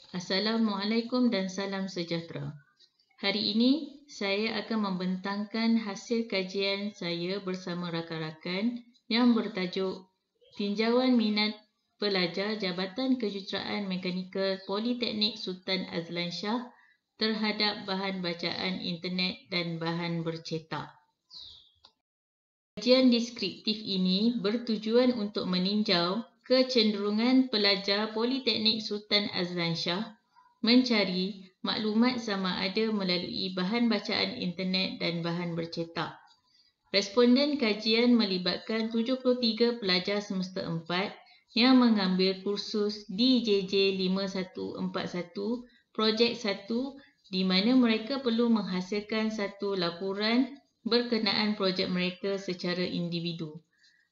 Assalamualaikum dan salam sejahtera. Hari ini, saya akan membentangkan hasil kajian saya bersama rakan-rakan yang bertajuk Tinjauan Minat Pelajar Jabatan Kejuruteraan Mekanikal Politeknik Sultan Azlan Shah terhadap bahan bacaan internet dan bahan bercetak. Kajian deskriptif ini bertujuan untuk meninjau kecenderungan pelajar Politeknik Sultan Azlan Shah mencari maklumat sama ada melalui bahan bacaan internet dan bahan bercetak. Responden kajian melibatkan 73 pelajar semester 4 yang mengambil kursus DJJ 5141 Projek 1 di mana mereka perlu menghasilkan satu laporan berkenaan projek mereka secara individu.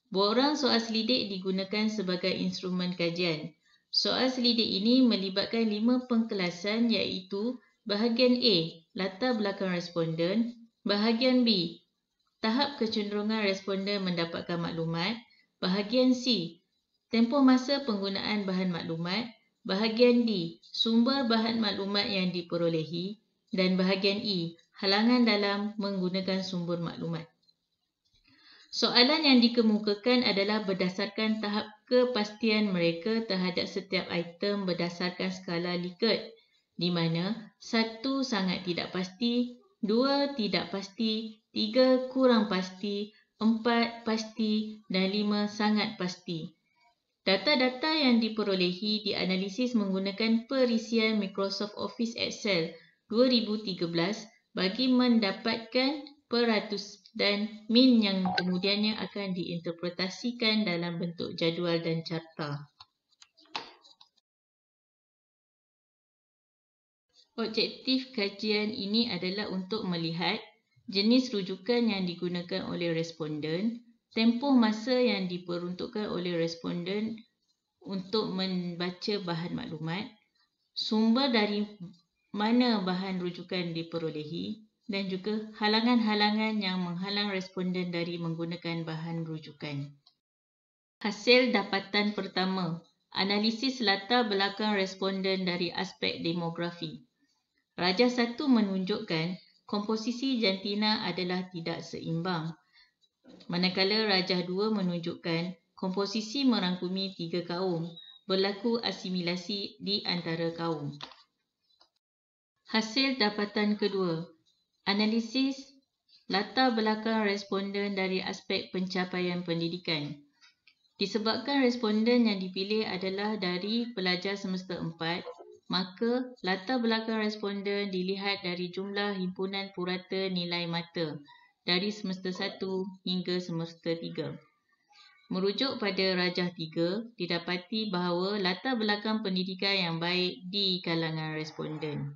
Borang soal selidik digunakan sebagai instrumen kajian. Soal selidik ini melibatkan 5 pengkelasan iaitu bahagian A, latar belakang responden, bahagian B, tahap kecenderungan responden mendapatkan maklumat, bahagian C, tempoh masa penggunaan bahan maklumat, bahagian D, sumber bahan maklumat yang diperolehi, dan bahagian E, halangan dalam menggunakan sumber maklumat. Soalan yang dikemukakan adalah berdasarkan tahap kepastian mereka terhadap setiap item berdasarkan skala Likert, di mana 1 sangat tidak pasti, 2 tidak pasti, 3 kurang pasti, 4 pasti dan 5 sangat pasti. Data-data yang diperolehi dianalisis menggunakan perisian Microsoft Office Excel 2013 bagi mendapatkan peratus dan min yang kemudiannya akan diinterpretasikan dalam bentuk jadual dan carta. Objektif kajian ini adalah untuk melihat jenis rujukan yang digunakan oleh responden, tempoh masa yang diperuntukkan oleh responden untuk membaca bahan maklumat, sumber dari mana bahan rujukan diperolehi, dan juga halangan-halangan yang menghalang responden dari menggunakan bahan rujukan. Hasil dapatan pertama, analisis latar belakang responden dari aspek demografi. Rajah 1 menunjukkan komposisi jantina adalah tidak seimbang, manakala rajah 2 menunjukkan komposisi merangkumi 3 kaum, berlaku asimilasi di antara kaum. Hasil dapatan kedua, analisis latar belakang responden dari aspek pencapaian pendidikan. Disebabkan responden yang dipilih adalah dari pelajar semester 4, maka latar belakang responden dilihat dari jumlah himpunan purata nilai mata dari semester 1 hingga semester 3. Merujuk pada rajah 3, didapati bahawa latar belakang pendidikan yang baik di kalangan responden.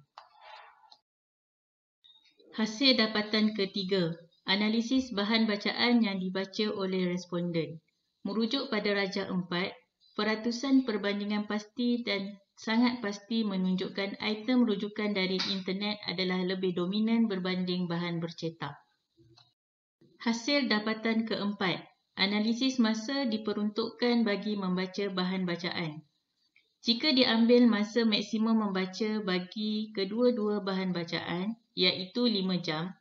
Hasil dapatan ketiga, analisis bahan bacaan yang dibaca oleh responden. Merujuk pada rajah 4, peratusan perbandingan pasti dan sangat pasti menunjukkan item rujukan dari internet adalah lebih dominan berbanding bahan bercetak. Hasil dapatan keempat, analisis masa diperuntukkan bagi membaca bahan bacaan. Jika diambil masa maksimum membaca bagi kedua-dua bahan bacaan, iaitu 5 jam,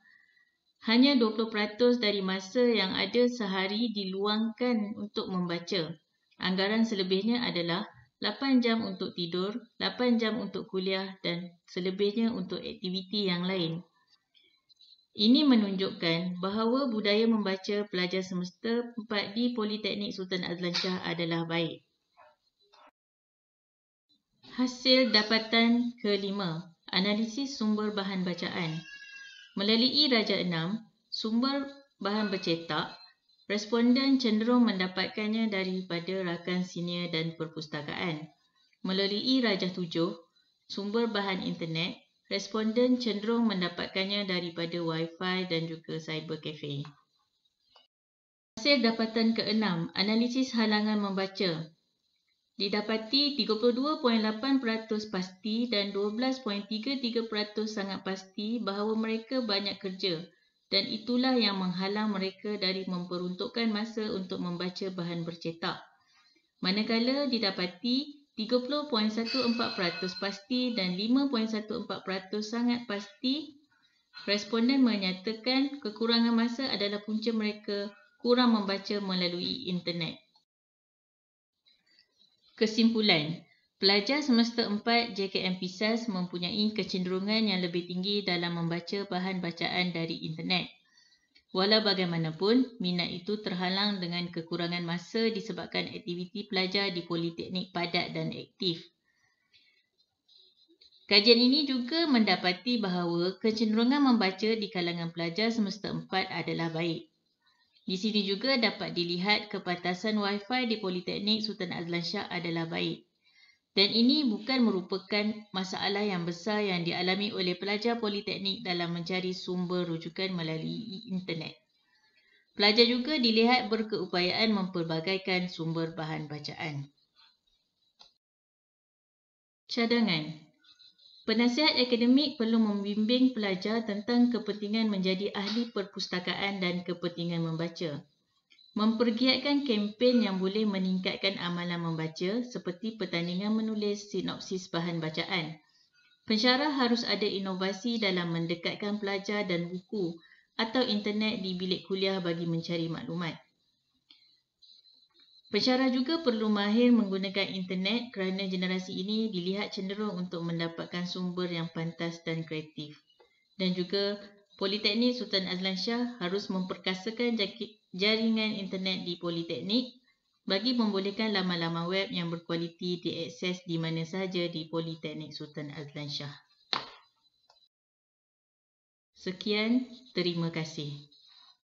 hanya 20% dari masa yang ada sehari diluangkan untuk membaca. Anggaran selebihnya adalah 8 jam untuk tidur, 8 jam untuk kuliah dan selebihnya untuk aktiviti yang lain. Ini menunjukkan bahawa budaya membaca pelajar semester 4 di Politeknik Sultan Azlan Shah adalah baik. Hasil dapatan kelima, analisis sumber bahan bacaan. Melalui rajah 6, sumber bahan bercetak, responden cenderung mendapatkannya daripada rakan senior dan perpustakaan. Melalui rajah 7, sumber bahan internet, responden cenderung mendapatkannya daripada Wi-Fi dan juga cyber cafe. Hasil dapatan keenam, analisis halangan membaca. Didapati 32.8% pasti dan 12.33% sangat pasti bahawa mereka banyak kerja dan itulah yang menghalang mereka dari memperuntukkan masa untuk membaca bahan bercetak. Manakala didapati 30.14% pasti dan 5.14% sangat pasti. Responden menyatakan kekurangan masa adalah punca mereka kurang membaca melalui internet. Kesimpulan, pelajar semester 4 JKM PISAS mempunyai kecenderungan yang lebih tinggi dalam membaca bahan bacaan dari internet. Walau bagaimanapun, minat itu terhalang dengan kekurangan masa disebabkan aktiviti pelajar di politeknik padat dan aktif. Kajian ini juga mendapati bahawa kecenderungan membaca di kalangan pelajar semester 4 adalah baik. Di sini juga dapat dilihat kepantasan Wi-Fi di Politeknik Sultan Azlan Shah adalah baik. Dan ini bukan merupakan masalah yang besar yang dialami oleh pelajar politeknik dalam mencari sumber rujukan melalui internet. Pelajar juga dilihat berkeupayaan mempelbagaikan sumber bahan bacaan. Cadangan. Penasihat akademik perlu membimbing pelajar tentang kepentingan menjadi ahli perpustakaan dan kepentingan membaca. Mempergiatkan kempen yang boleh meningkatkan amalan membaca seperti pertandingan menulis sinopsis bahan bacaan. Pensyarah harus ada inovasi dalam mendekatkan pelajar dan buku atau internet di bilik kuliah bagi mencari maklumat. Pensyarah juga perlu mahir menggunakan internet kerana generasi ini dilihat cenderung untuk mendapatkan sumber yang pantas dan kreatif. Dan juga Politeknik Sultan Azlan Shah harus memperkasakan jaringan internet di Politeknik bagi membolehkan laman-laman web yang berkualiti diakses di mana sahaja di Politeknik Sultan Azlan Shah. Sekian, terima kasih.